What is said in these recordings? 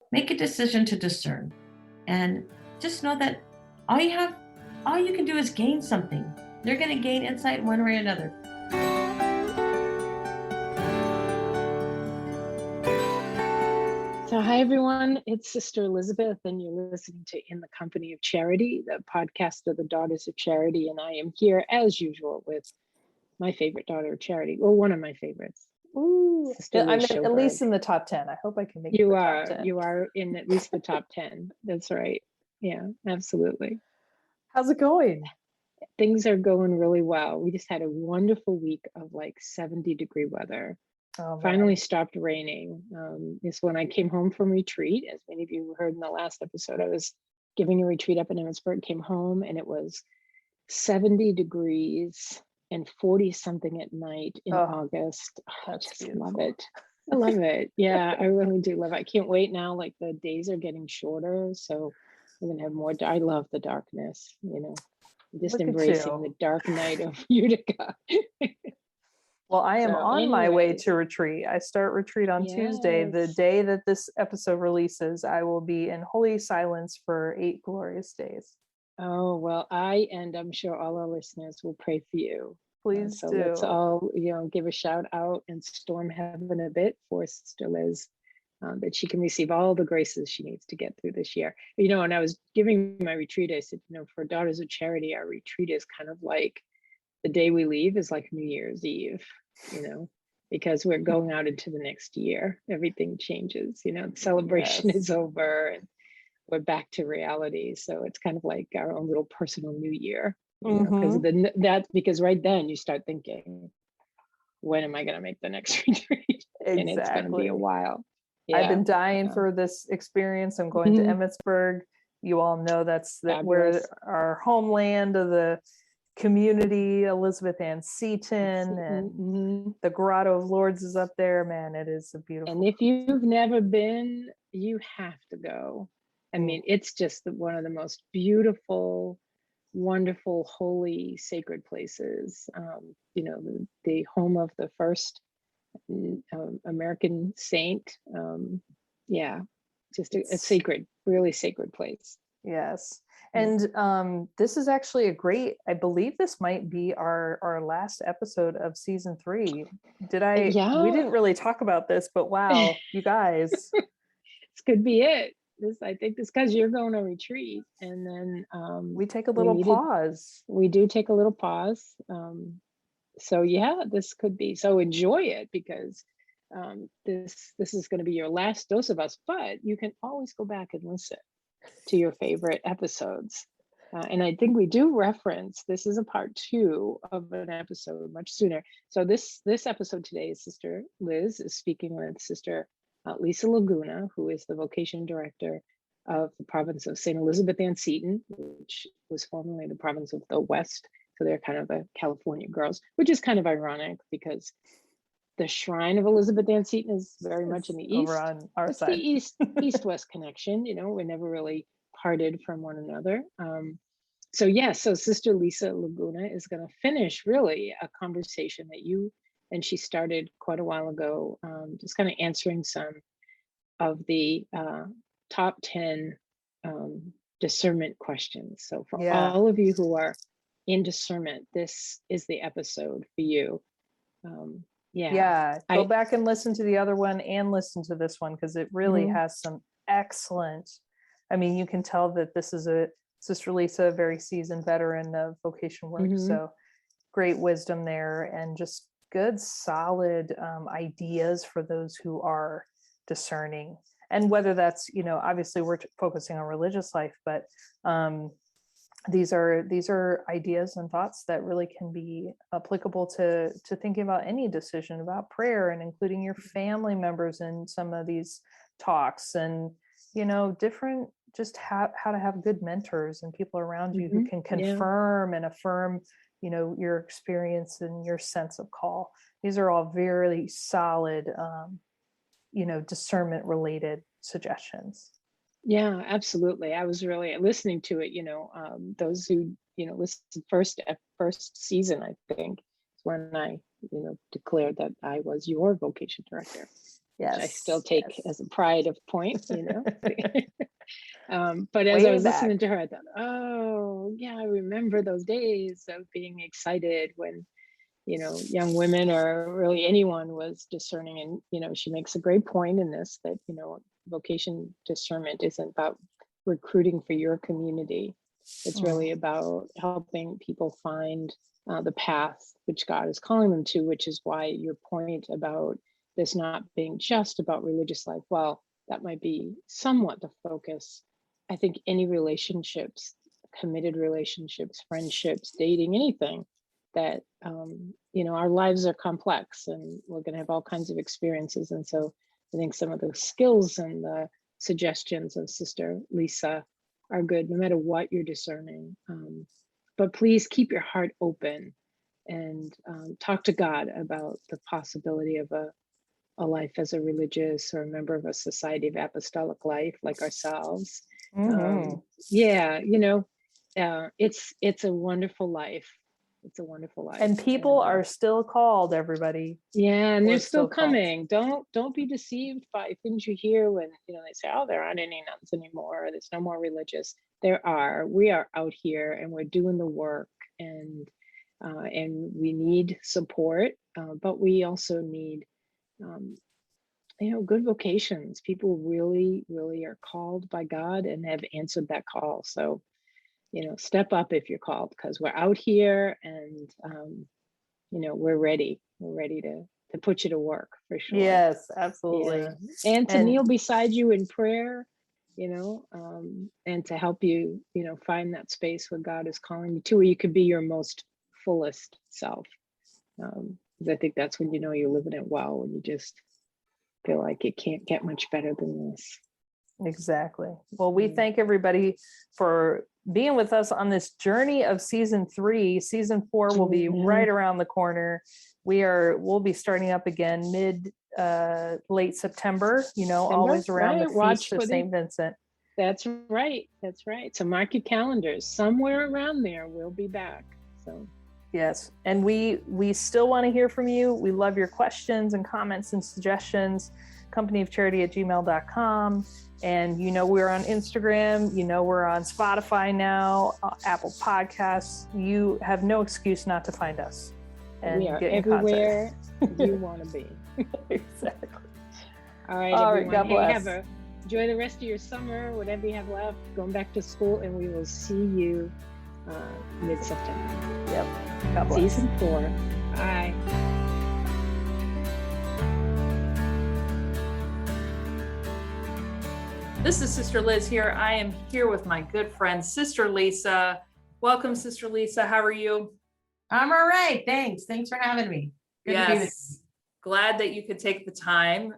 Make a decision to discern, and just know that all you can do is gain something. You're going to gain insight one way or another. So, hi everyone, it's Sister Elizabeth, and you're listening to In the Company of Charity, the podcast of the Daughters of Charity. And I am here as usual with my favorite daughter of Charity, or one of my favorites. Ooh, Sister I'm Liz at least in the top 10. I hope I can make You the are, top 10. you are in at least the top 10. That's right. Yeah, absolutely. How's it going? Things are going really well. We just had a wonderful week of like 70-degree weather. Oh, Finally stopped raining. It's when I came home from retreat. As many of you heard in the last episode, I was giving a retreat up in Emmitsburg, came home, and it was 70 degrees and 40 something at night in August. I just love it. I love it. Yeah, I really do love it. I can't wait now. Like the days are getting shorter, so we're gonna have more. I love the darkness, just embracing the dark night of Utica. Well, I am on my way to retreat. I start retreat on Tuesday. The day that this episode releases, I will be in holy silence for 8 glorious days. Oh, well, I'm sure all our listeners will pray for you. Please so do. Let's all, give a shout out and storm heaven a bit for Sister Liz, that she can receive all the graces she needs to get through this year. And I was giving my retreat, I said, for Daughters of Charity, our retreat is kind of like the day we leave is like New Year's Eve, because we're going out into the next year. Everything changes, the celebration is over and we're back to reality. So it's kind of like our own little personal New Year, because right then you start thinking, when am I going to make the next retreat? And it's going to be a while. Yeah. I've been dying for this experience. I'm going to Emmitsburg. You all know that's where our homeland of the community, Elizabeth Ann Seton, and the Grotto of Lourdes is up there. Man, it is a beautiful. And if you've never been, you have to go. I mean, it's just one of the most beautiful, wonderful, holy, sacred places. The home of the first American saint. Just a sacred, really sacred place. Yes. And this is actually I believe this might be our last episode of season 3. We didn't really talk about this, but wow, you guys. This could be it. I think this because you're going to retreat, and then we take a little pause. We do take a little pause. So yeah, this could be. So enjoy it, because this is going to be your last dose of us. But you can always go back and listen to your favorite episodes. And I think we do reference, this is a part 2 of an episode much sooner. So this episode today is Sister Liz is speaking with Sister Lisa Laguna, who is the Vocation Director of the province of St. Elizabeth Ann Seton, which was formerly the province of the West. So they're kind of the California girls, which is kind of ironic because the shrine of Elizabeth Ann Seton is very much in the east. Over on our side. The east-west connection, we're never really parted from one another. So Sister Lisa Laguna is going to finish really a conversation that you and she started quite a while ago, just kind of answering some of the top 10 discernment questions. So for all of you who are in discernment, this is the episode for you. Go back and listen to the other one and listen to this one, because it really has some excellent, you can tell that this is a Sister Lisa, a very seasoned veteran of vocation work. So great wisdom there, and just good solid ideas for those who are discerning. And whether that's, obviously we're focusing on religious life, but these are ideas and thoughts that really can be applicable to thinking about any decision about prayer, and including your family members in some of these talks, and different, just how to have good mentors and people around you who can confirm and affirm your experience and your sense of call. These are all very solid discernment related suggestions. Yeah, absolutely. I was really listening to it, those who, listened first season, I think, when I, declared that I was your vocation director. which I still Yes. take Yes. as a pride of point, but as I Way was back. listening to her, I thought, oh yeah, I remember those days of being excited when, young women or really anyone was discerning. And, she makes a great point in this that, vocation discernment isn't about recruiting for your community. It's really about helping people find the path which God is calling them to, which is why your point about this not being just about religious life, well, that might be somewhat the focus. I think any relationships, committed relationships, friendships, dating, anything that, our lives are complex and we're going to have all kinds of experiences. And so I think some of the skills and the suggestions of Sister Lisa are good, no matter what you're discerning. But please keep your heart open and talk to God about the possibility of a life as a religious or a member of a society of apostolic life like ourselves. Yeah, it's a wonderful life. It's a wonderful life. And people are still called, everybody. Yeah, and they're still still called. coming. Don't be deceived by things you hear when they say, oh, there aren't any nuns anymore, or there's no more religious. There are. We are out here and we're doing the work, and we need support, but we also need good vocations. People really, really are called by God and have answered that call. So, step up if you're called, because we're out here and we're ready. We're ready to put you to work for sure. Yes, absolutely. Yeah. And to kneel beside you in prayer, and to help you, find that space where God is calling you to, where you could be your most fullest self. 'Cause I think that's when you're living it well, when you just feel like it can't get much better than this. Exactly. Well, we thank everybody for being with us on this journey of season 3. Season 4 will be right around the corner. We'll be starting up again late September, always around the Feast of St. Vincent. That's right. So mark your calendars. Somewhere around there, we'll be back. So yes. And we still want to hear from you. We love your questions and comments and suggestions. companyofcharity@gmail.com. And we're on Instagram, we're on Spotify now, Apple Podcasts. You have no excuse not to find us. And we are everywhere you want to be. Exactly. All right, everyone. God bless. Enjoy the rest of your summer, whatever you have left, going back to school, and we will see you mid-September. Yep. God bless. Season 4. Bye. This is Sister Liz here. I am here with my good friend, Sister Lisa. Welcome, Sister Lisa. How are you? I'm all right. Thanks. Thanks for having me. Good to be with you. Glad that you could take the time.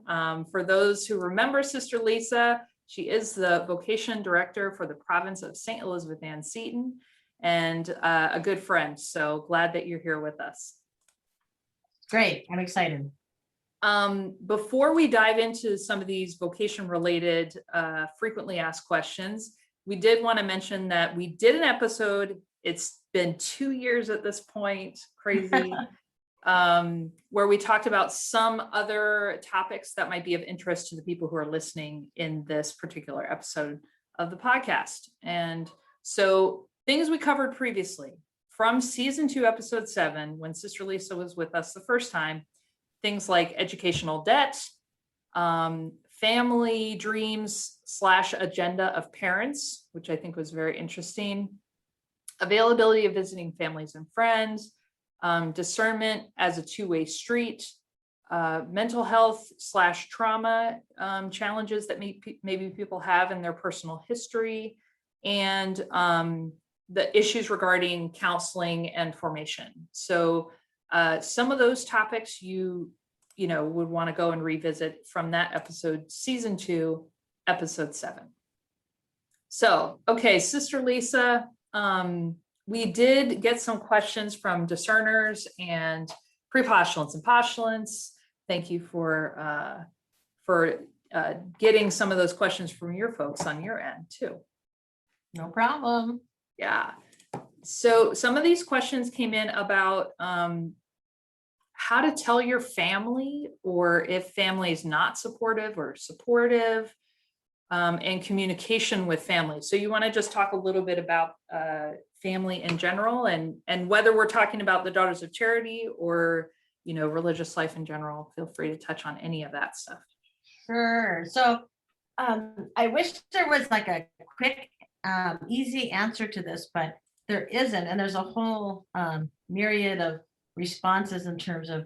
For those who remember Sister Lisa, she is the Vocation Director for the province of St. Elizabeth, Ann Seton, and a good friend. So glad that you're here with us. Great. I'm excited. Before we dive into some of these vocation-related frequently asked questions, we did want to mention that we did an episode. It's been 2 years at this point, crazy, where we talked about some other topics that might be of interest to the people who are listening in this particular episode of the podcast. And so things we covered previously from season 2, episode 7, when Sister Lisa was with us the first time, things like educational debt, family dreams / agenda of parents, which I think was very interesting, availability of visiting families and friends, discernment as a two-way street, mental health / trauma challenges that maybe people have in their personal history, and the issues regarding counseling and formation. So some of those topics you would want to go and revisit from that episode, season 2, episode 7. So, okay, Sister Lisa, we did get some questions from discerners and pre-postulants and postulants. Thank you for getting some of those questions from your folks on your end too. No problem. Yeah. So some of these questions came in about how to tell your family, or if family is not supportive or supportive, and communication with family. So you want to just talk a little bit about family in general, and whether we're talking about the Daughters of Charity or, religious life in general, feel free to touch on any of that stuff. Sure. So I wish there was like a quick, easy answer to this, but there isn't. And there's a whole myriad of responses in terms of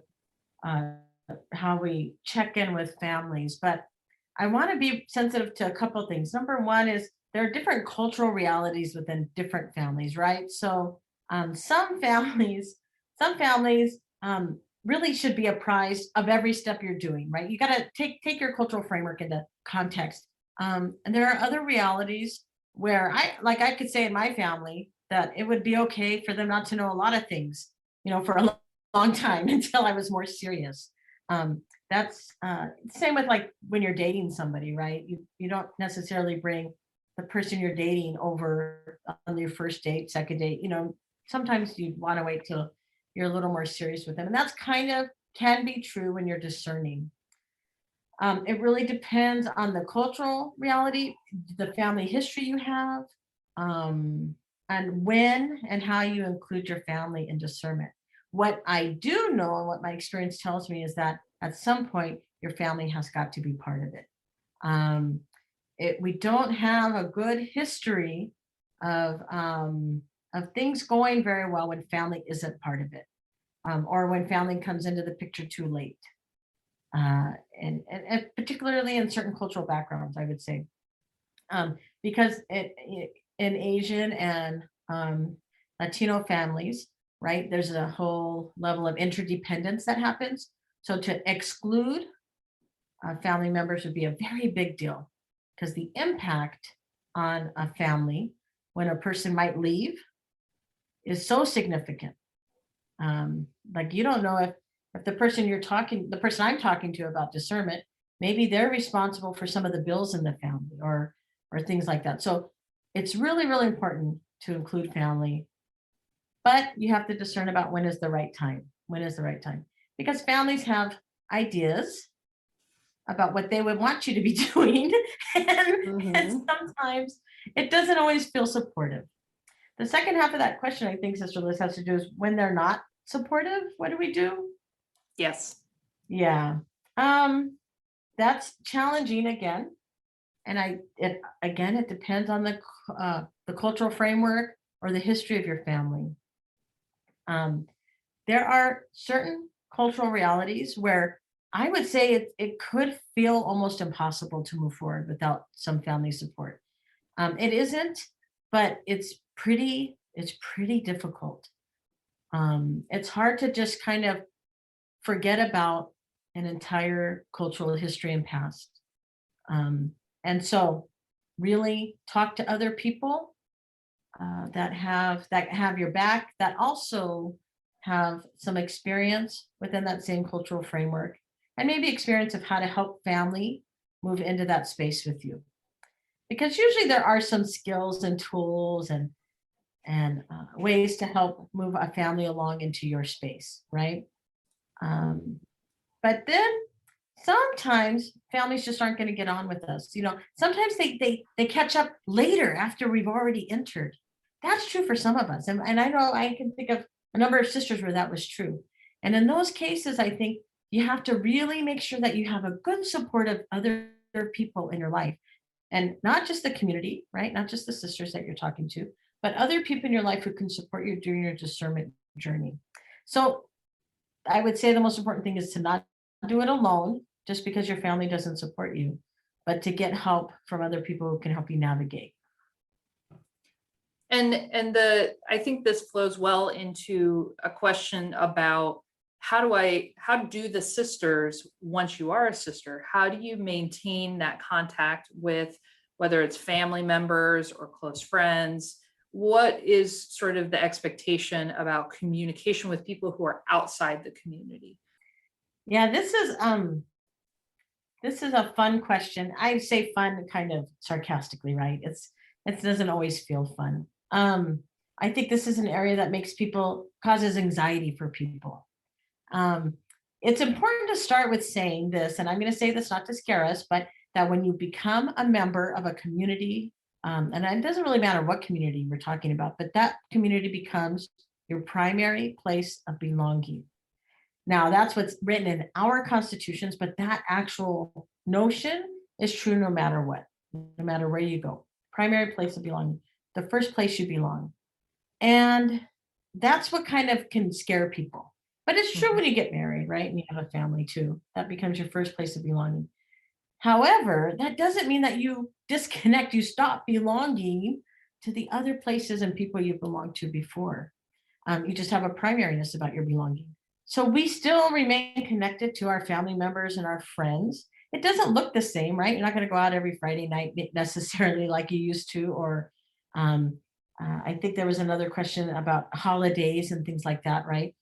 how we check in with families. But I want to be sensitive to a couple of things. Number one is there are different cultural realities within different families, right? So some families really should be apprised of every step you're doing, right? You got to take your cultural framework into context. And there are other realities where I could say in my family that it would be okay for them not to know a lot of things, for a long time until I was more serious. That's same with like when you're dating somebody, right? You don't necessarily bring the person you're dating over on your first date, second date. Sometimes you want to wait till you're a little more serious with them, and that's kind of can be true when you're discerning. It really depends on the cultural reality, the family history you have, and when and how you include your family in discernment. What I do know and what my experience tells me is that at some point your family has got to be part of it. We don't have a good history of things going very well when family isn't part of it, or when family comes into the picture too late, and particularly in certain cultural backgrounds, I would say, because in Asian and Latino families, right, there's a whole level of interdependence that happens. So to exclude family members would be a very big deal, because the impact on a family when a person might leave is so significant. Like you don't know if the person I'm talking to about discernment, maybe they're responsible for some of the bills in the family or things like that. So it's really, really important to include family, but you have to discern about when is the right time. When is the right time? Because families have ideas about what they would want you to be doing, and sometimes it doesn't always feel supportive. The second half of that question, I think, Sister Liz, has to do is when they're not supportive, what do we do? Yes. Yeah. That's challenging again. And it depends on the cultural framework or the history of your family. There are certain cultural realities where I would say it could feel almost impossible to move forward without some family support. It isn't, but it's pretty difficult. It's hard to just kind of forget about an entire cultural history and past. And so really talk to other people that have your back, that also have some experience within that same cultural framework, and maybe experience of how to help family move into that space with you. Because usually there are some skills and tools and ways to help move a family along into your space, right? But then sometimes families just aren't going to get on with us. Sometimes they catch up later after we've already entered. That's true for some of us. And I know I can think of a number of sisters where that was true. And in those cases, I think you have to really make sure that you have a good support of other people in your life, and not just the community, right? Not just the sisters that you're talking to, but other people in your life who can support you during your discernment journey. So I would say the most important thing is to not do it alone just because your family doesn't support you, but to get help from other people who can help you navigate. And I think this flows well into a question about how do the sisters, once you are a sister, how do you maintain that contact with, whether it's family members or close friends? What is sort of the expectation about communication with people who are outside the community? Yeah, this is a fun question. I say fun kind of sarcastically, right? It doesn't always feel fun. I think this is an area that causes anxiety for people. it's important to start with saying this, and I'm going to say this not to scare us, but that when you become a member of a community, and it doesn't really matter what community we're talking about, but that community becomes your primary place of belonging. Now, that's what's written in our constitutions, but that actual notion is true no matter what, no matter where you go. Primary place of belonging, the first place you belong. And that's what kind of can scare people. But it's true when you get married, right? And you have a family too. That becomes your first place of belonging. However, that doesn't mean that you disconnect, you stop belonging to the other places and people you belonged to before. You just have a primariness about your belonging. So we still remain connected to our family members and our friends. It doesn't look the same, right? You're not going to go out every Friday night necessarily like you used to, or I think there was another question about holidays and things like that, right?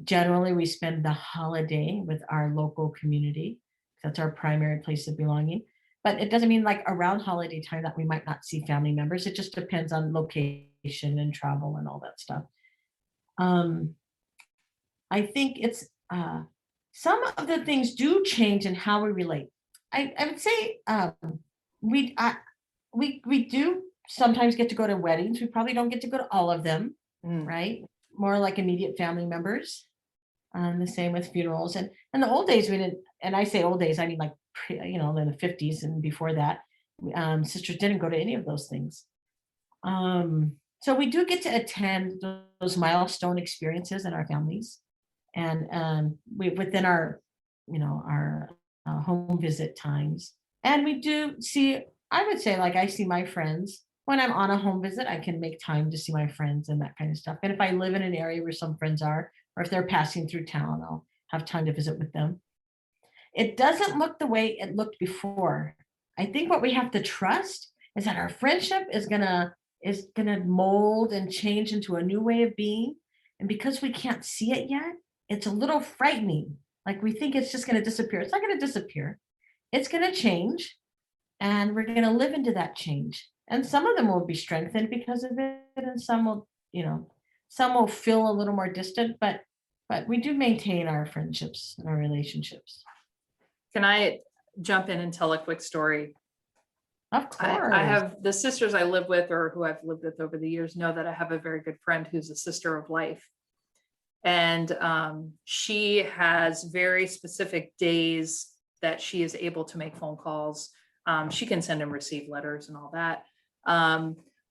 Generally, we spend the holiday with our local community. That's our primary place of belonging. But it doesn't mean like around holiday time that we might not see family members. It just depends on location and travel and all that stuff. I think it's some of the things do change in how we relate. I would say we do sometimes get to go to weddings. We probably don't get to go to all of them, right? More like immediate family members. The same with funerals. And in the old days, we didn't, and I say old days, I mean like, in the 50s and before that, sisters didn't go to any of those things. So we do get to attend those milestone experiences in our families. And we within our, our home visit times. And we do see, I would say, like I see my friends when I'm on a home visit, I can make time to see my friends and that kind of stuff. And if I live in an area where some friends are, or if they're passing through town, I'll have time to visit with them. It doesn't look the way it looked before. I think what we have to trust is that our friendship is gonna mold and change into a new way of being. And because we can't see it yet, it's a little frightening. Like we think it's just gonna disappear. It's not gonna disappear. It's gonna change, and we're gonna live into that change. And some of them will be strengthened because of it, and some will, some will feel a little more distant, but we do maintain our friendships and our relationships. Can I jump in and tell a quick story? Of course. I have the sisters I live with, or who I've lived with over the years, know that I have a very good friend who's a sister of life. And she has very specific days that she is able to make phone calls. She can send and receive letters and all that.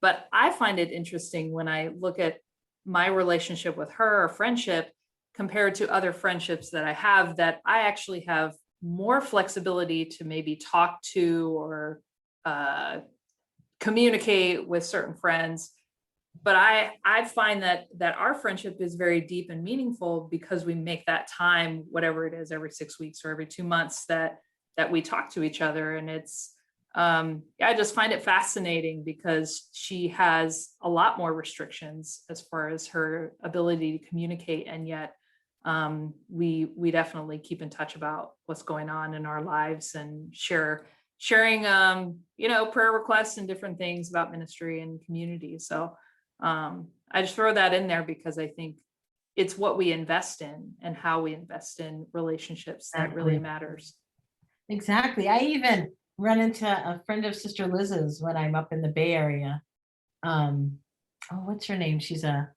But I find it interesting when I look at my relationship with her, or friendship, compared to other friendships that I have, that I actually have more flexibility to maybe talk to or communicate with certain friends. But I find that our friendship is very deep and meaningful because we make that time, whatever it is, every 6 weeks or every 2 months that we talk to each other. And it's, I just find it fascinating because she has a lot more restrictions as far as her ability to communicate. And yet we definitely keep in touch about what's going on in our lives and sharing, prayer requests and different things about ministry and community. So I just throw that in there because I think it's what we invest in and how we invest in relationships that really matters. Exactly. I even run into a friend of Sister Liz's when I'm up in the Bay Area. What's her name? She's a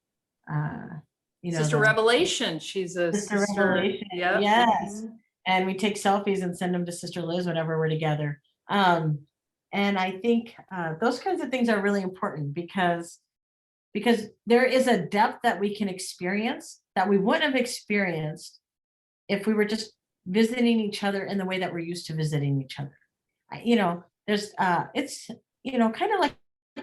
Sister Revelation. She's a Sister Revelation. Yep. Yes. And we take selfies and send them to Sister Liz whenever we're together. And I think those kinds of things are really important because there is a depth that we can experience that we wouldn't have experienced if we were just visiting each other in the way that we're used to visiting each other. There's it's kind of like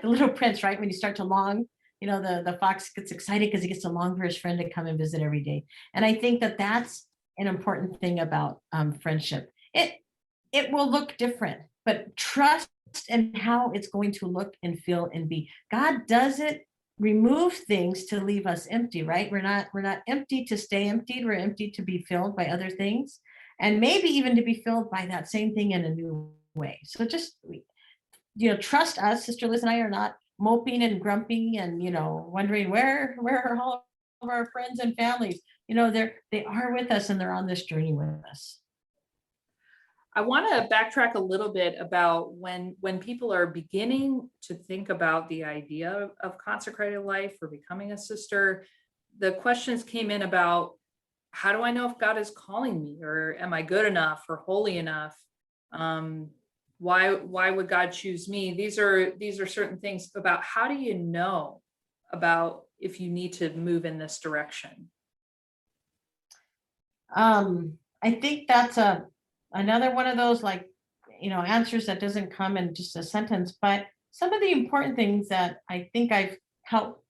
the Little Prince, right? When you start to long, the fox gets excited because he gets to long for his friend to come and visit every day. And I think that that's an important thing about friendship. It will look different, but trust in how it's going to look and feel and be. God doesn't remove things to leave us empty, right? We're not empty to stay emptied. We're empty to be filled by other things, and maybe even to be filled by that same thing in a new way. So just trust us. Sister Liz and I are not moping and grumpy and wondering where are all of our friends and families, they are with us and they're on this journey with us. I want to backtrack a little bit about when people are beginning to think about the idea of consecrated life or becoming a sister. The questions came in about, how do I know if God is calling me, or am I good enough or holy enough? Why would God choose me? These are certain things about how do you know about if you need to move in this direction? I think that's another one of those, like, answers that doesn't come in just a sentence, but some of the important things that I think I've helped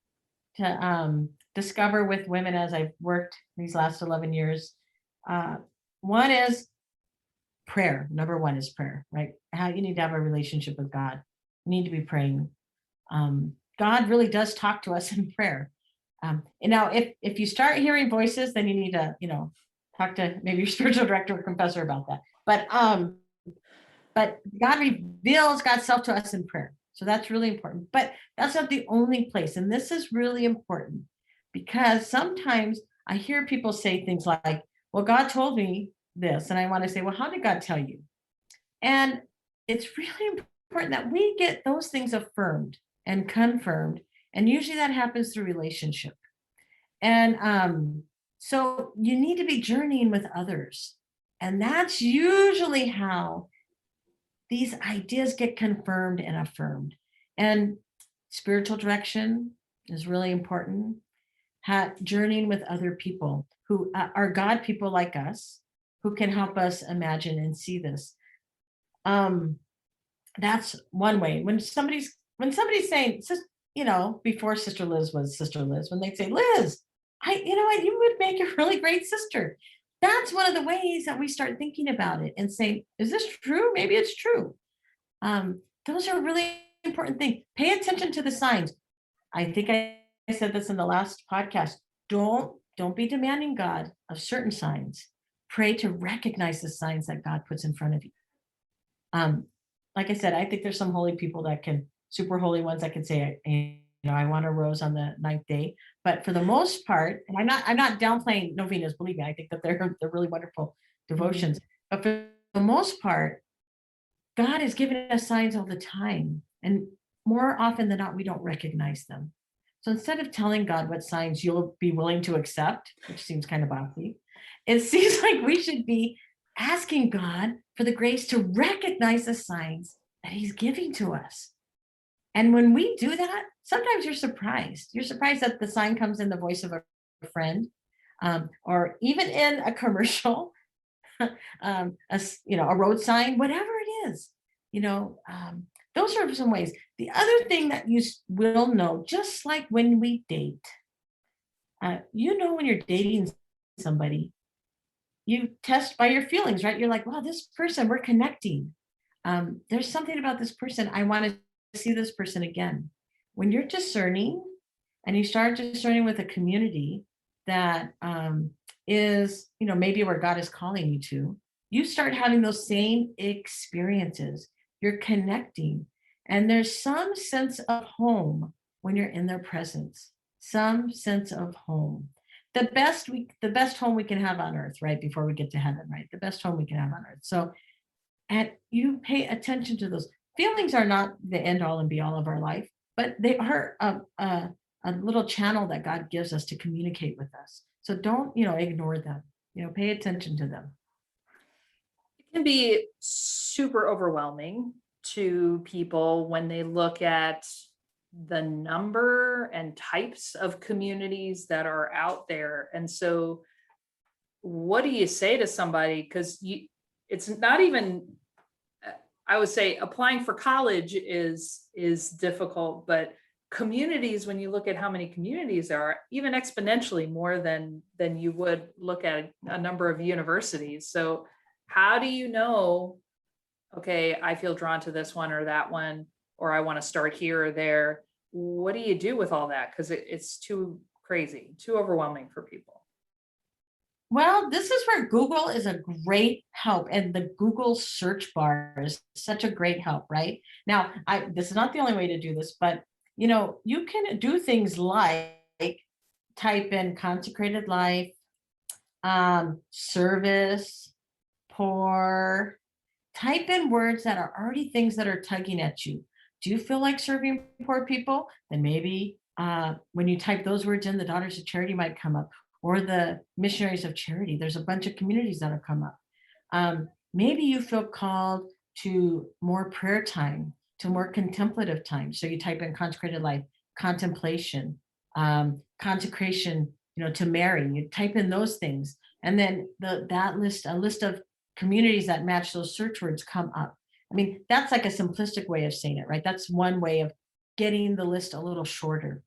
to discover with women as I've worked these last 11 years. One is prayer. Number one is prayer, right? How you need to have a relationship with God. You need to be praying. God really does talk to us in prayer. And now if you start hearing voices, then you need to, talk to maybe your spiritual director or confessor about that. But God reveals God's self to us in prayer. So that's really important. But that's not the only place. And this is really important because sometimes I hear people say things like, well, God told me this. And I want to say, well, how did God tell you? And it's really important that we get those things affirmed and confirmed. And usually that happens through relationship. And so you need to be journeying with others. And that's usually how these ideas get confirmed and affirmed. And spiritual direction is really important. Journeying with other people who are God people like us, who can help us imagine and see this. That's one way. When somebody's saying, before Sister Liz was Sister Liz, when they say, Liz, you would make a really great sister. That's one of the ways that we start thinking about it and saying, is this true? Maybe it's true. Those are really important things. Pay attention to the signs. I think I said this in the last podcast. Don't be demanding God of certain signs. Pray to recognize the signs that God puts in front of you. Like I said, I think there's some holy people super holy ones that can say, I want a rose on the 9th day. But for the most part, and I'm not downplaying novenas, believe me, I think that they're really wonderful devotions. But for the most part, God is giving us signs all the time. And more often than not, we don't recognize them. So instead of telling God what signs you'll be willing to accept, which seems kind of bossy, it seems like we should be asking God for the grace to recognize the signs that he's giving to us. And when we do that, sometimes you're surprised. You're surprised that the sign comes in the voice of a friend, or even in a commercial, a road sign, whatever it is. Those are some ways. The other thing that you will know, just like when we date, when you're dating somebody, you test by your feelings, right? You're like, wow, this person, we're connecting. There's something about this person. I want to see this person again. When you're discerning and you start discerning with a community that is, maybe where God is calling you to, you start having those same experiences. You're connecting. And there's some sense of home when you're in their presence, some sense of home. The best home we can have on earth, right? Before we get to heaven, right? The best home we can have on earth. So, and you pay attention to those. Feelings are not the end all and be all of our life, but they are a little channel that God gives us to communicate with us. So don't, ignore them, pay attention to them. It can be super overwhelming to people when they look at the number and types of communities that are out there. And so what do you say to somebody? Because it's not even, I would say applying for college is difficult, but communities, when you look at how many communities there are, even exponentially more than you would look at a number of universities. So how do you know, okay, I feel drawn to this one or that one, or I want to start here or there? What do you do with all that? Because it's too crazy, too overwhelming for people. Well, this is where Google is a great help, and the Google search bar is such a great help, right? Now, this is not the only way to do this, but you can do things like type in consecrated life, service, poor, type in words that are already things that are tugging at you. Do you feel like serving poor people? Then maybe when you type those words in, the Daughters of Charity might come up, or the Missionaries of Charity. There's a bunch of communities that have come up. Maybe you feel called to more prayer time, to more contemplative time. So you type in consecrated life, contemplation, consecration, to Mary. You type in those things, and then a list of communities that match those search words come up. I mean, that's like a simplistic way of saying it, right? That's one way of getting the list a little shorter.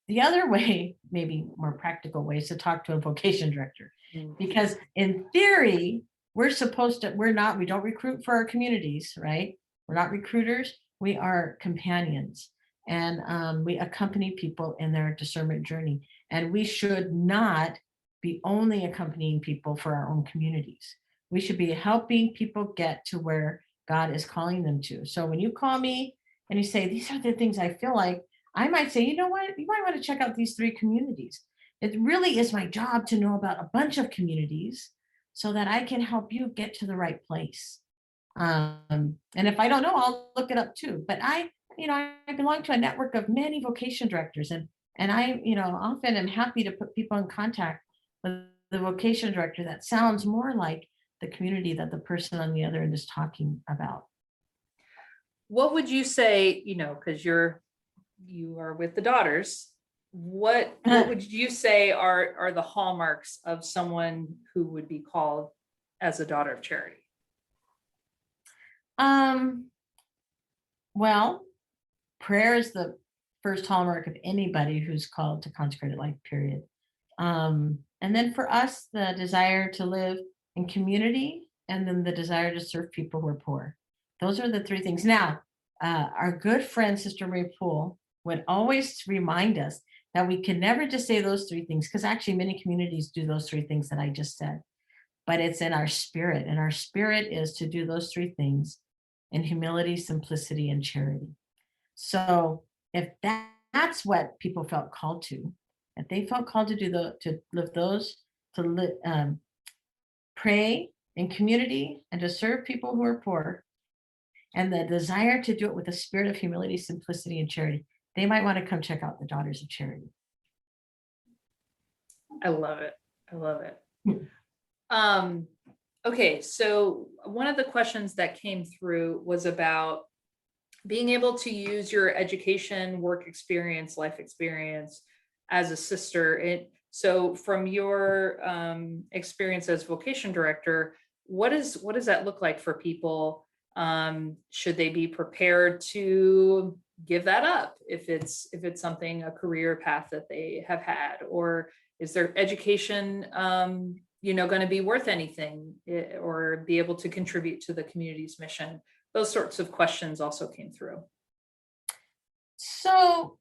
The other way, maybe more practical way, is to talk to a vocation director. Because in theory, we don't recruit for our communities, right? We're not recruiters, we are companions. And we accompany people in their discernment journey. And we should not be only accompanying people for our own communities. We should be helping people get to where God is calling them to. So when you call me and you say, these are the things I feel like, I might say, you know what, you might want to check out these 3 communities. It really is my job to know about a bunch of communities so that I can help you get to the right place. And if I don't know, I'll look it up too. But I belong to a network of many vocation directors, and I, often am happy to put people in contact with the vocation director that sounds more like the community that the person on the other end is talking about. What would you say, because you are with the daughters, what would you say are the hallmarks of someone who would be called as a daughter of charity? Well, prayer is the first hallmark of anybody who's called to consecrated life, period. And then for us, the desire to live in community, and then the desire to serve people who are poor. Those are the 3 things. Now, our good friend, Sister Ray Poole, would always remind us that we can never just say those 3 things, because actually many communities do those 3 things that I just said. But it's in our spirit, and our spirit is to do those 3 things in humility, simplicity, and charity. So if that's what people felt called to, if they felt called to live those, to pray in community and to serve people who are poor, and the desire to do it with a spirit of humility, simplicity, and charity, they might want to come check out the Daughters of Charity. I love it. I love it. Okay, so one of the questions that came through was about being able to use your education, work experience, life experience as a sister. So from your experience as vocation director, what does that look like for people? Should they be prepared to give that up if it's something, a career path that they have had, or is their education going to be worth anything, or be able to contribute to the community's mission? Those sorts of questions also came through. So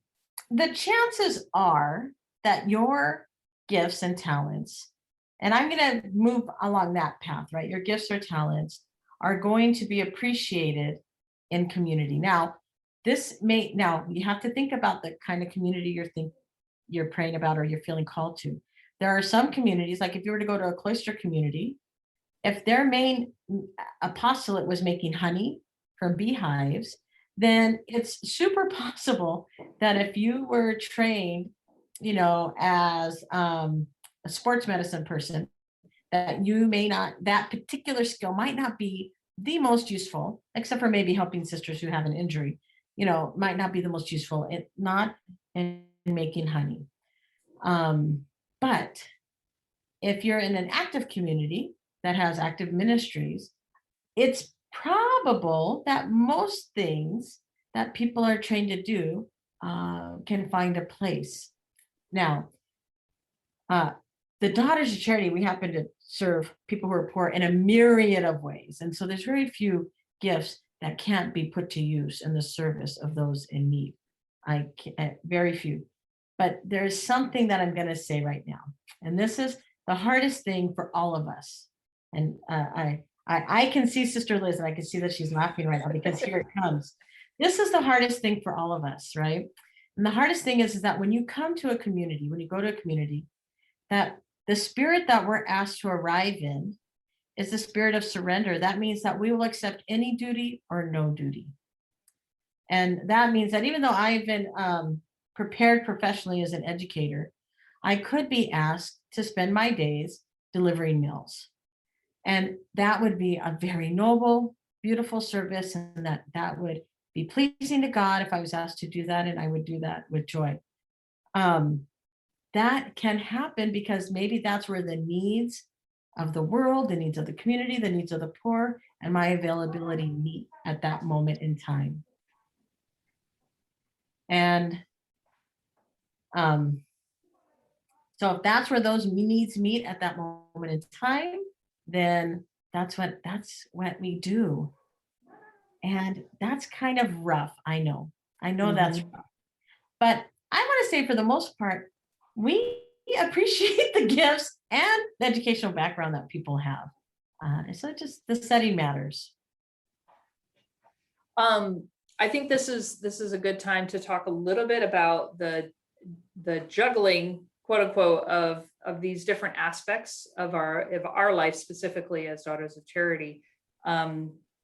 the chances are that your gifts and talents, and I'm going to move along that path, right? Your gifts or talents are going to be appreciated in community. Now, you have to think about the kind of community you're praying about or you're feeling called to. There are some communities, like if you were to go to a cloister community, if their main apostolate was making honey from beehives, then it's super possible that if you were trained, as a sports medicine person, that particular skill might not be the most useful, except for maybe helping sisters who have an injury, might not be the most useful, not in making honey. But if you're in an active community that has active ministries, it's probable that most things that people are trained to do can find a place. Now, the Daughters of Charity, we happen to serve people who are poor in a myriad of ways. And so there's very few gifts that can't be put to use in the service of those in need. Very few. But there's something that I'm going to say right now. And this is the hardest thing for all of us. And I can see Sister Liz, and I can see that she's laughing right now, because here it comes. This is the hardest thing for all of us, right? And the hardest thing is that when you come to a community, when you go to a community, that the spirit that we're asked to arrive in is the spirit of surrender. That means that we will accept any duty or no duty. And that means that even though I've been prepared professionally as an educator, I could be asked to spend my days delivering meals. And that would be a very noble, beautiful service, and that would be pleasing to God if I was asked to do that, and I would do that with joy. That can happen because maybe that's where the needs of the world, the needs of the community, the needs of the poor, and my availability meet at that moment in time. And so if that's where those needs meet at that moment in time, then that's what we do. And that's kind of rough. I know that's rough. But I want to say for the most part, we appreciate the gifts and the educational background that people have. So just the setting matters. I think this is a good time to talk a little bit about the juggling, quote unquote, of these different aspects of our life, specifically as Daughters of Charity.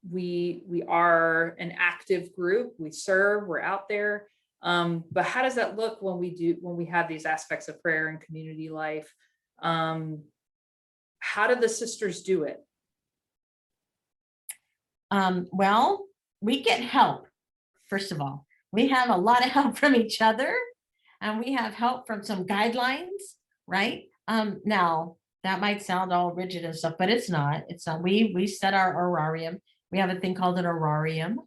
We are an active group. We serve. We're out there. But how does that look when we have these aspects of prayer and community life? How do the sisters do it? Well, we get help. First of all, we have a lot of help from each other, and we have help from some guidelines, right? Now that might sound all rigid and stuff, but it's not. It's not. We set our horarium. We have a thing called an horarium,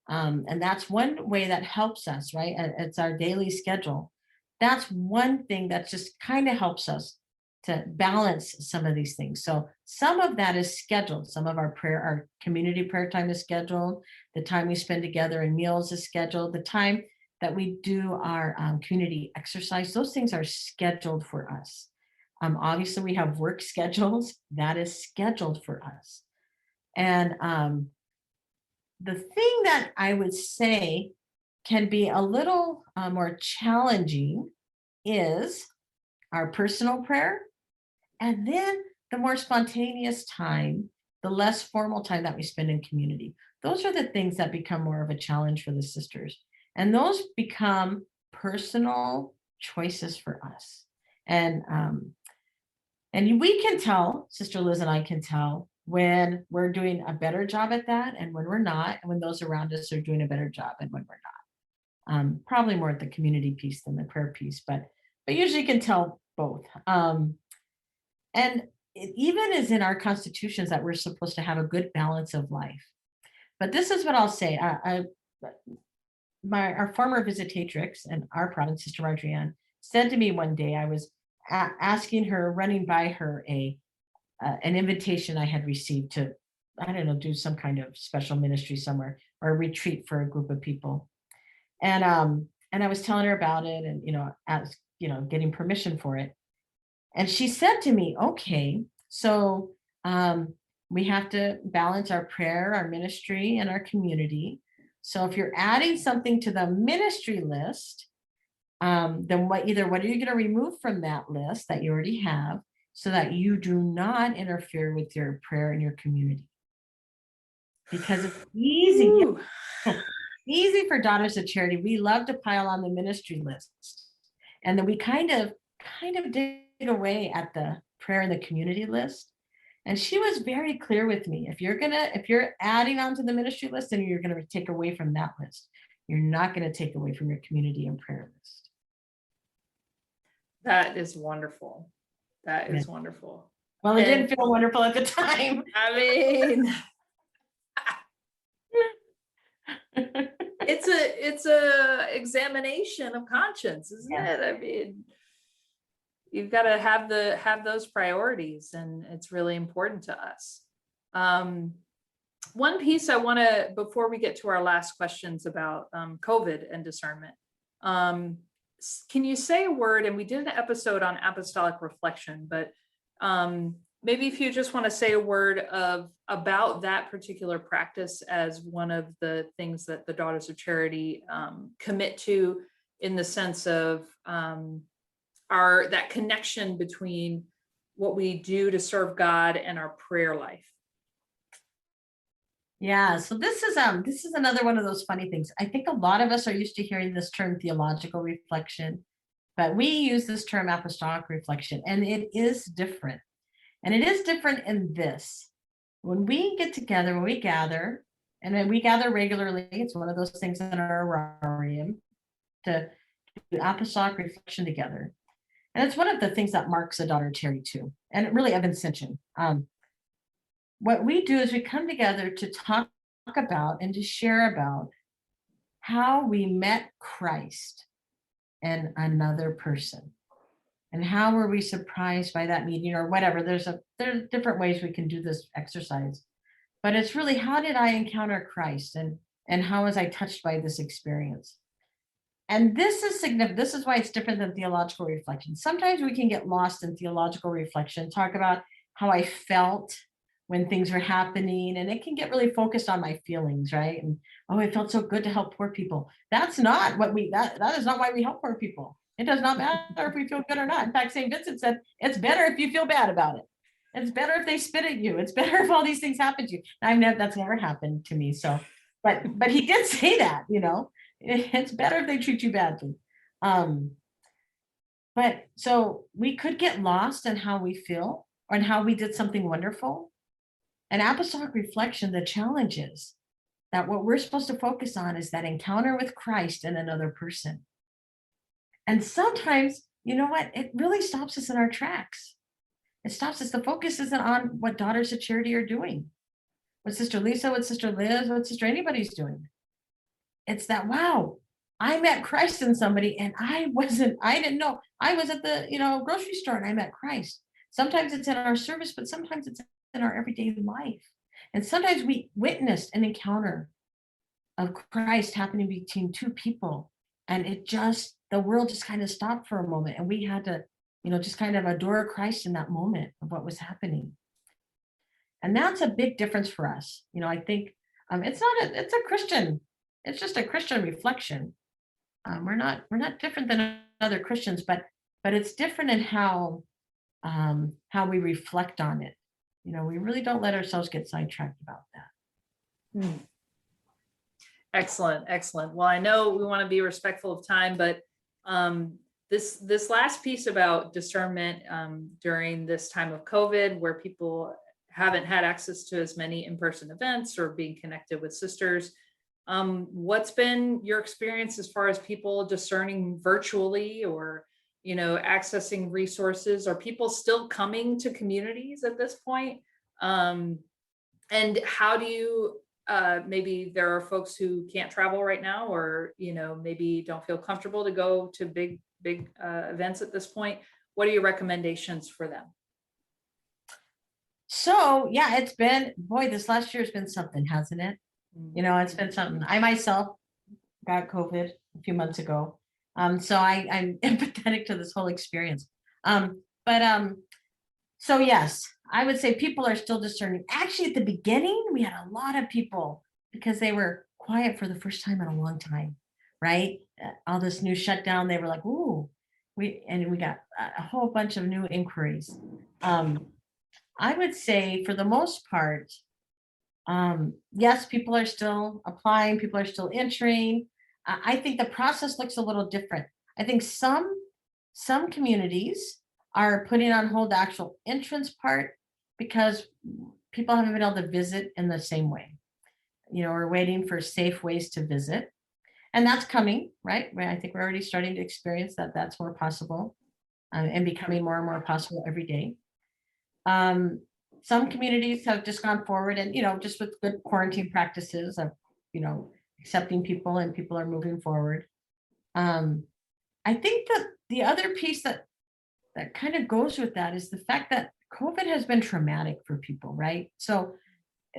and that's one way that helps us, right? It's our daily schedule. That's one thing that just kind of helps us to balance some of these things. So some of that is scheduled. Some of our community prayer time is scheduled. The time we spend together in meals is scheduled. The time that we do our community exercise, those things are scheduled for us. Obviously, we have work schedules that is scheduled for us. And the thing that I would say can be a little more challenging is our personal prayer, and then the more spontaneous time, the less formal time that we spend in community. Those are the things that become more of a challenge for the sisters. And those become personal choices for us. And we can tell, Sister Liz and I can tell when we're doing a better job at that and when we're not, and when those around us are doing a better job and when we're not. Probably more at the community piece than the prayer piece, but usually you can tell both. And it even is in our constitutions that we're supposed to have a good balance of life. But this is what I'll say. Our former visitatrix in our province, Sister Marjorie Ann, said to me one day, I was asking her, running by her an invitation I had received to, I don't know, do some kind of special ministry somewhere or a retreat for a group of people. And I was telling her about it and, getting permission for it. And she said to me, okay, so we have to balance our prayer, our ministry, and our community. So if you're adding something to the ministry list, then what are you going to remove from that list that you already have so that you do not interfere with your prayer and your community? Because it's easy for Daughters of Charity. We love to pile on the ministry list. And then we kind of dig away at the prayer and the community list. And she was very clear with me. If you're adding onto the ministry list, then you're going to take away from that list. You're not going to take away from your community and prayer list. That is wonderful. That is wonderful. Well, it didn't feel wonderful at the time. I mean, it's a examination of conscience, isn't it? I mean, you've got to have those priorities, and it's really important to us. One piece I want to, before we get to our last questions about COVID and discernment, can you say a word? And we did an episode on apostolic reflection, but maybe if you just want to say a word about that particular practice as one of the things that the Daughters of Charity commit to in the sense of that connection between what we do to serve God and our prayer life. Yeah, so this is another one of those funny things. I think a lot of us are used to hearing this term theological reflection, but we use this term apostolic reflection, and it is different. And it is different in this. When we get together, when we gather, and then we gather regularly, it's one of those things in our horarium to do apostolic reflection together. And it's one of the things that marks a daughter Terry too, and really of Ascension. What we do is we come together to talk about and to share about how we met Christ and another person, and how were we surprised by that meeting or whatever. There's different ways we can do this exercise, but it's really, how did I encounter Christ, and how was I touched by this experience? And this is significant. This is why it's different than theological reflection. Sometimes we can get lost in theological reflection, talk about how I felt when things were happening, and it can get really focused on my feelings, right? And oh, it felt so good to help poor people. That's not what that is not why we help poor people. It does not matter if we feel good or not. In fact, St. Vincent said, it's better if you feel bad about it. It's better if they spit at you. It's better if all these things happen to you. That's never happened to me. So, but he did say that, it's better if they treat you badly. But so we could get lost in how we feel or in how we did something wonderful. And apostolic reflection, the challenge is that what we're supposed to focus on is that encounter with Christ and another person. And sometimes, you know what? It really stops us in our tracks. It stops us. The focus isn't on what Daughters of Charity are doing, what Sister Lisa, what Sister Liz, what Sister anybody's doing. It's that, wow, I met Christ in somebody, and I didn't know. I was at the, grocery store, and I met Christ. Sometimes it's in our service, but sometimes it's in our everyday life. And sometimes we witnessed an encounter of Christ happening between two people, and the world just kind of stopped for a moment, and we had to, just kind of adore Christ in that moment of what was happening. And that's a big difference for us. I think it's just a Christian reflection. We're not different than other Christians, but it's different in how we reflect on it. We really don't let ourselves get sidetracked about that. Excellent. Well, I know we want to be respectful of time, but this last piece about discernment during this time of COVID, where people haven't had access to as many in-person events or being connected with sisters, what's been your experience as far as people discerning virtually or accessing resources? Are people still coming to communities at this point? And how do you, maybe there are folks who can't travel right now, or, maybe don't feel comfortable to go to big events at this point. What are your recommendations for them? So yeah, this last year has been something, hasn't it? It's been something. I myself got COVID a few months ago. So I'm empathetic to this whole experience. So yes, I would say people are still discerning. Actually, at the beginning, we had a lot of people because they were quiet for the first time in a long time, right? All this new shutdown, they were like, ooh, we got a whole bunch of new inquiries. I would say for the most part, yes, people are still applying, people are still entering. I think the process looks a little different. I think some communities are putting on hold the actual entrance part because people haven't been able to visit in the same way. We're waiting for safe ways to visit, and that's coming, right? I think we're already starting to experience that that's more possible and becoming more and more possible every day. Some communities have just gone forward and, just with good quarantine practices of, accepting people, and people are moving forward. I think that the other piece that kind of goes with that is the fact that COVID has been traumatic for people, right? So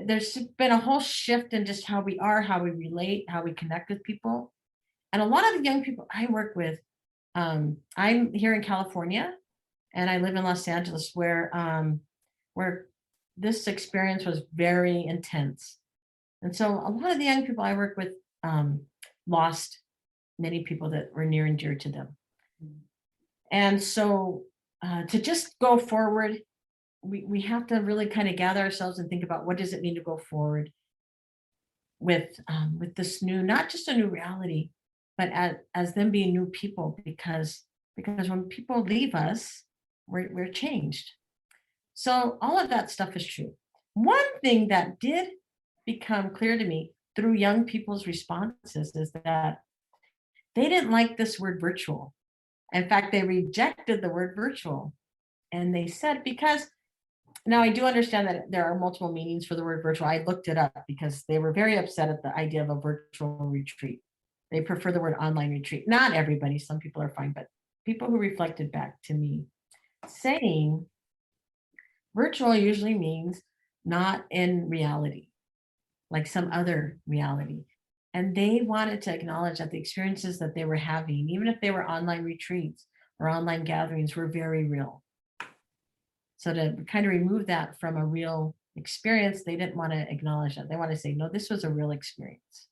there's been a whole shift in just how we are, how we relate, how we connect with people. And a lot of the young people I work with, I'm here in California and I live in Los Angeles where this experience was very intense. And so a lot of the young people I work with lost many people that were near and dear to them. And so to just go forward, we have to really kind of gather ourselves and think about what does it mean to go forward with this new, not just a new reality, but as them being new people, because when people leave us, we're changed. So all of that stuff is true. One thing that did become clear to me through young people's responses is that they didn't like this word virtual. In fact, they rejected the word virtual. And they said, because now I do understand that there are multiple meanings for the word virtual. I looked it up because they were very upset at the idea of a virtual retreat. They prefer the word online retreat. Not everybody, some people are fine, but people who reflected back to me saying virtual usually means not in reality, like some other reality. And they wanted to acknowledge that the experiences that they were having, even if they were online retreats or online gatherings, were very real. So to kind of remove that from a real experience, they didn't want to acknowledge that. They want to say, no, this was a real experience.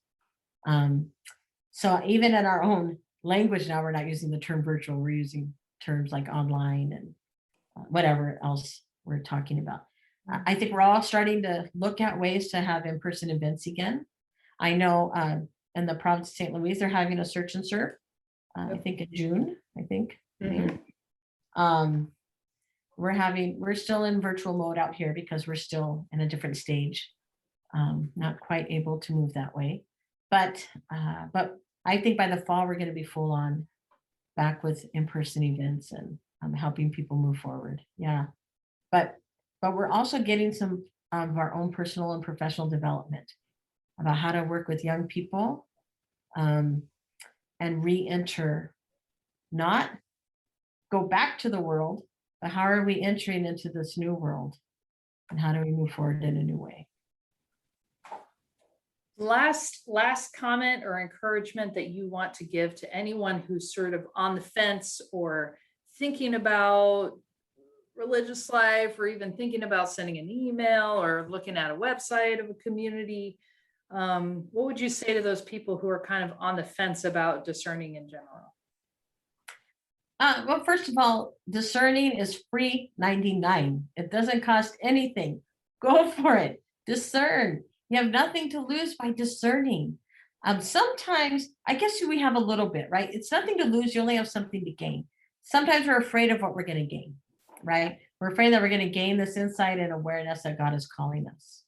So even in our own language now, we're not using the term virtual, we're using terms like online and whatever else we're talking about. I think we're all starting to look at ways to have in-person events again. I know in the province of St. Louis, they're having a search and serve, I think in June, I think. Mm-hmm. We're still in virtual mode out here because we're still in a different stage, not quite able to move that way. But I think by the fall, we're going to be full on back with in-person events and helping people move forward. Yeah. But we're also getting some of our own personal and professional development about how to work with young people and re-enter, not go back to the world, but how are we entering into this new world and how do we move forward in a new way? Last comment or encouragement that you want to give to anyone who's sort of on the fence or thinking about religious life or even thinking about sending an email or looking at a website of a community, what would you say to those people who are kind of on the fence about discerning in general? Well, first of all, discerning is free 99. It doesn't cost anything. Go for it. Discern. You have nothing to lose by discerning. Sometimes, I guess we have a little bit, right? It's nothing to lose. You only have something to gain. Sometimes we're afraid of what we're going to gain, right? We're afraid that we're going to gain this insight and awareness that God is calling us.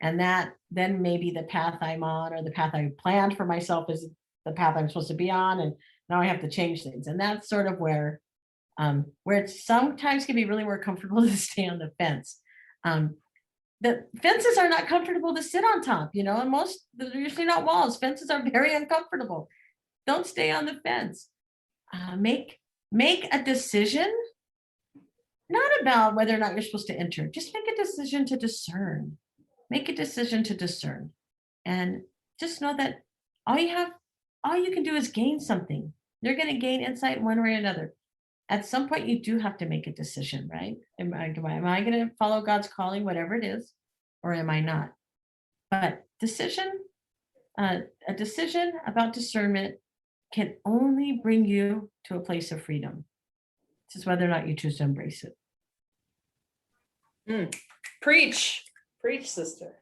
And that then maybe the path I'm on or the path I planned for myself is the path I'm supposed to be on. And now I have to change things. And that's sort of where it sometimes can be really more comfortable to stay on the fence. The fences are not comfortable to sit on top, and they're usually not walls. Fences are very uncomfortable. Don't stay on the fence. Make a decision, not about whether or not you're supposed to enter. Just make a decision to discern. Make a decision to discern. And just know that all you can do is gain something. You're going to gain insight one way or another. At some point, you do have to make a decision, right? Am I going to follow God's calling, whatever it is, or am I not? But a decision about discernment can only bring you to a place of freedom. It's just whether or not you choose to embrace it. Preach, sister.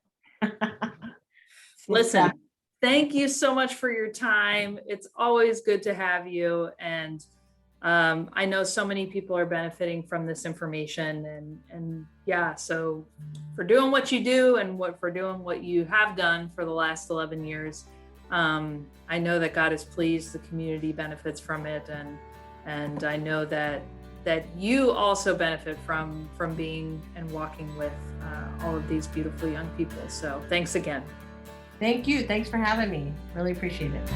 Listen, thank you so much for your time. It's always good to have you. And I know so many people are benefiting from this information and yeah, so for doing what you do and for doing what you have done for the last 11 years, I know that God is pleased, the community benefits from it. And I know that you also benefit from being and walking with all of these beautiful young people. So thanks again. Thank you. Thanks for having me. Really appreciate it.